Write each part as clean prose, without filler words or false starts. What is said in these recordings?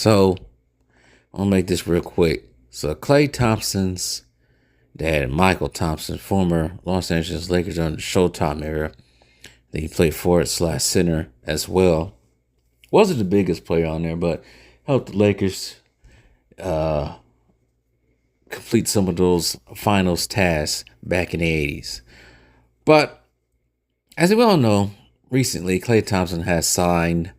So I'll make this real quick. So Klay Thompson's dad, Mychal Thompson, former Los Angeles Lakers under the Showtime era. He played forward slash center as well. Wasn't the biggest player on there, but helped the Lakers uh, complete some of those finals tasks back in the 80s. But as we all know, recently Klay Thompson has signed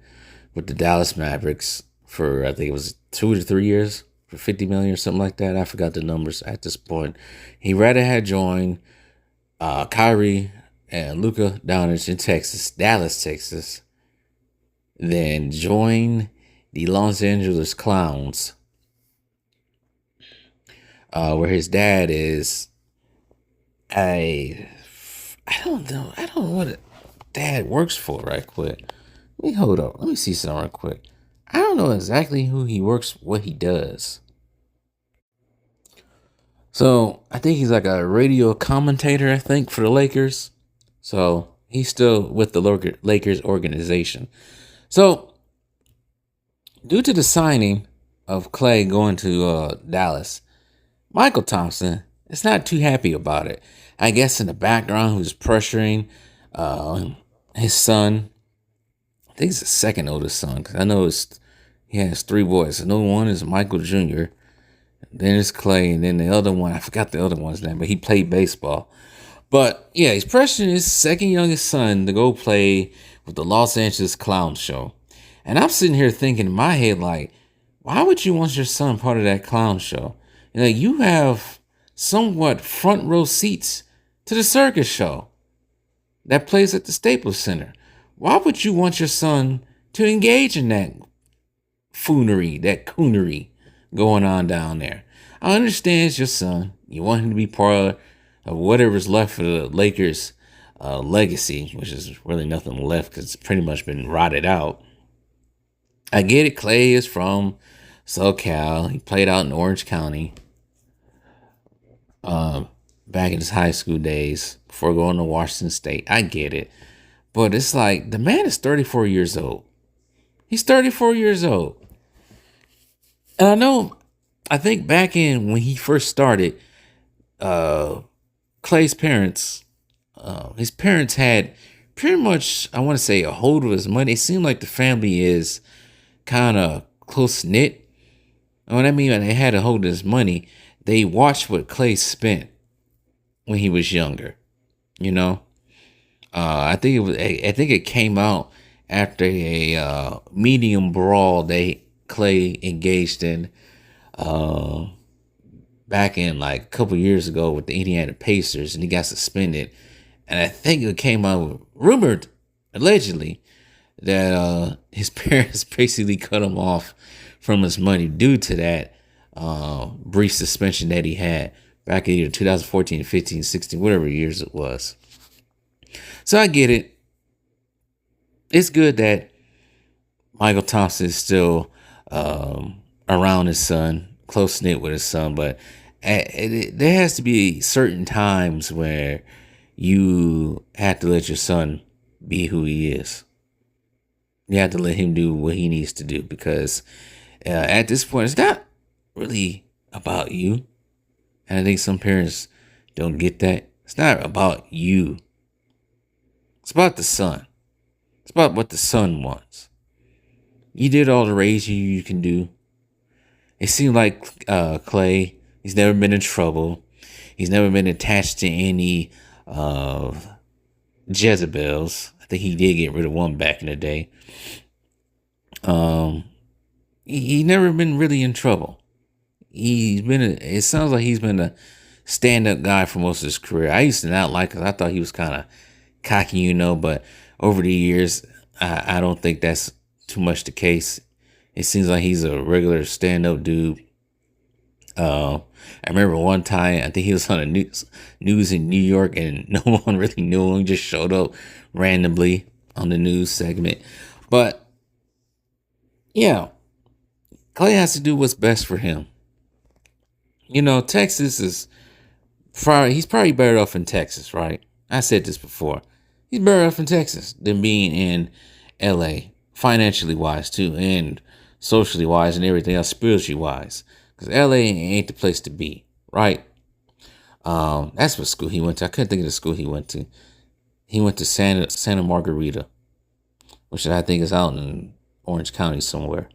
with the Dallas Mavericks for, I think it was 2 to 3 years, for $50 million or something like that. I forgot the numbers at this point. He rather had joined Kyrie and Luka Doncic in Texas, Dallas, Texas, than join the Los Angeles Clowns, where his dad is I don't know. I don't know what dad works for right quick. Let me hold up. Let me see something right quick. I don't know exactly who he works, what he does. So I think he's like a radio commentator, I think, for the Lakers. So he's still with the Lakers organization. So due to the signing of Klay going to Dallas, Mychal Thompson is not too happy about it. I guess in the background, who's pressuring his son. I think it's the second oldest son, because I know he has 3 boys. I know one is Michael Jr., then it's Klay, and then the other one, I forgot the other one's name, but he played baseball. But yeah, he's pressuring his second youngest son to go play with the Los Angeles Clown Show. And I'm sitting here thinking in my head, like, why would you want your son part of that clown show? Like, you have somewhat front row seats to the circus show that plays at the Staples Center. Why would you want your son to engage in that foonery, that coonery going on down there? I understand it's your son. You want him to be part of whatever's left of the Lakers' legacy, which is really nothing left because it's pretty much been rotted out. I get it. Klay is from SoCal. He played out in Orange County back in his high school days before going to Washington State. I get it. But it's like, the man is 34 years old. He's 34 years old. And I think back in when he first started, Klay's parents, his parents had pretty much, I want to say, a hold of his money. It seemed like the family is kind of close knit. And what I mean when they had a hold of his money, they watched what Klay spent when he was younger. You know, I think it came out after a medium brawl Klay engaged in back in like a couple years ago with the Indiana Pacers, and he got suspended. And I think it came out rumored, allegedly, that his parents basically cut him off from his money due to that brief suspension that he had back in either 2014, 15, 16, whatever years it was. So I get it. It's good that Mychal Thompson is still around his son, close knit with his son, but there has to be certain times where you have to let your son be who he is. You have to let him do what he needs to do, because at this point, it's not really about you. And I think some parents don't get that. It's not about you. It's about the son. It's about what the son wants. You did all the raising you can do. It seemed like Klay, he's never been in trouble. He's never been attached to any Jezebels. I think he did get rid of one back in the day. He never been really in trouble. It sounds like he's been a stand-up guy for most of his career. I used to not like him. I thought he was kind of cocky, but over the years, I don't think that's too much the case. It seems like he's a regular stand-up dude. I remember one time, I think he was on the news in New York, and no one really knew him. He just showed up randomly on the news segment. But yeah, Klay has to do what's best for him. Texas he's probably better off in Texas, right? I said this before. He's better off in Texas than being in LA, financially wise too, and socially wise and everything else, spiritually wise. Because LA ain't the place to be, right? That's what school he went to. I couldn't think of the school he went to. He went to Santa Margarita, which I think is out in Orange County somewhere.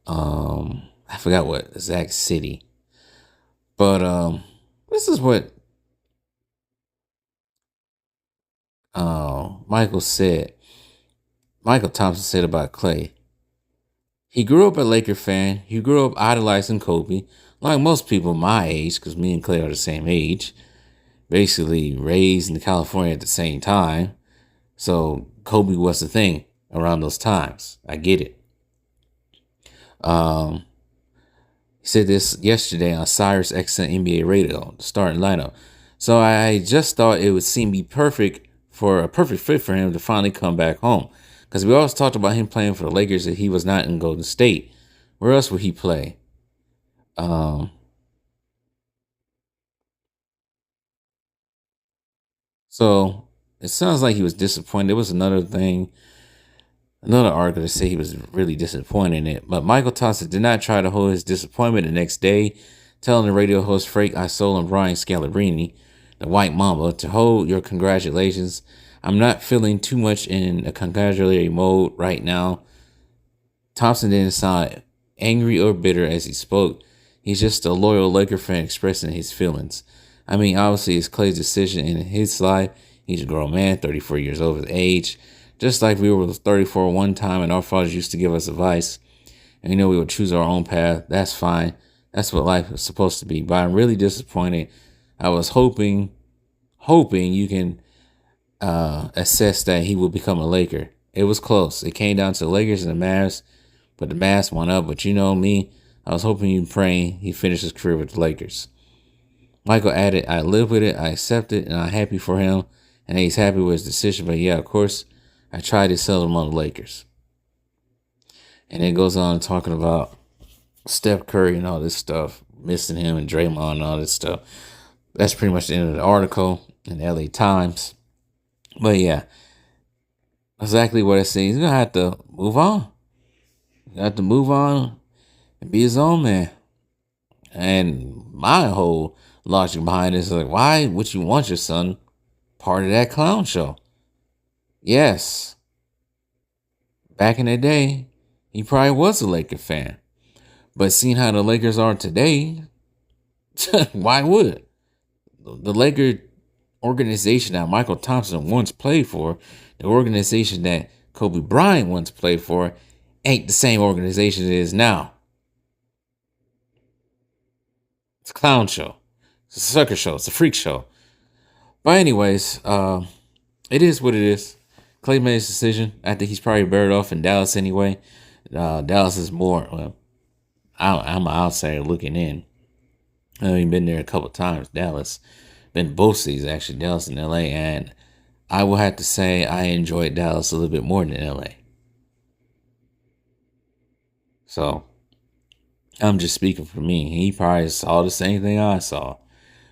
I forgot what exact city. But this is what Mychal said. Mychal Thompson said about Klay. He grew up a Laker fan. He grew up idolizing Kobe, like most people my age, because me and Klay are the same age. Basically raised in California at the same time. So Kobe was the thing around those times. I get it. He said this yesterday on Cyrus XM NBA radio, the starting lineup. So I just thought it would seem be perfect for a perfect fit for him to finally come back home. Because we always talked about him playing for the Lakers that he was not in Golden State. Where else would he play? So it sounds like he was disappointed. There was another article that said he was really disappointed in it. But Mychal Thompson did not try to hold his disappointment the next day, telling the radio host Frank Isola and Brian Scalabrine, the White Mamba, to hold your congratulations. I'm not feeling too much in a congratulatory mode right now. Thompson didn't sound angry or bitter as he spoke. He's just a loyal Laker fan expressing his feelings. I mean, obviously, it's Klay's decision in his life. He's a grown man, 34 years old of age. Just like we were 34 one time and our fathers used to give us advice. And we would choose our own path. That's fine. That's what life is supposed to be. But I'm really disappointed. I was hoping you can assess that he will become a Laker. It was close. It came down to the Lakers and the Mavs, but the Mavs won up. But you know me, I was hoping and praying he finished his career with the Lakers. Mychal added, I live with it, I accept it, and I'm happy for him, and he's happy with his decision. But yeah, of course, I tried to sell him on the Lakers. And it goes on talking about Steph Curry and all this stuff, missing him and Draymond and all this stuff. That's pretty much the end of the article in the LA Times. But yeah, exactly what I say. He's going to have to move on. You have to move on and be his own man. And my whole logic behind this is like, why would you want your son part of that clown show? Yes, back in the day, he probably was a Laker fan. But seeing how the Lakers are today, why would? The Laker organization that Mychal Thompson once played for, the organization that Kobe Bryant once played for, ain't the same organization it is now. It's a clown show. It's a sucker show. It's a freak show. But anyways, it is what it is. Klay made his decision. I think he's probably buried off in Dallas anyway. Dallas is more, well, I'm an outsider looking in. I've only been there a couple times, Dallas. Been both cities, actually, Dallas and LA. And I will have to say I enjoyed Dallas a little bit more than LA. So, I'm just speaking for me. He probably saw the same thing I saw.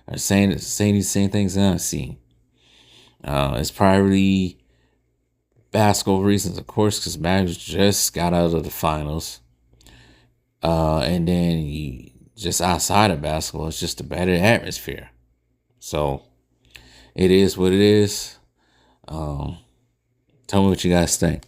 Or saying the same things that I've seen. It's probably basketball reasons, of course, because Mavericks just got out of the finals. And then just outside of basketball, it's just a better atmosphere. So it is what it is. Tell me what you guys think.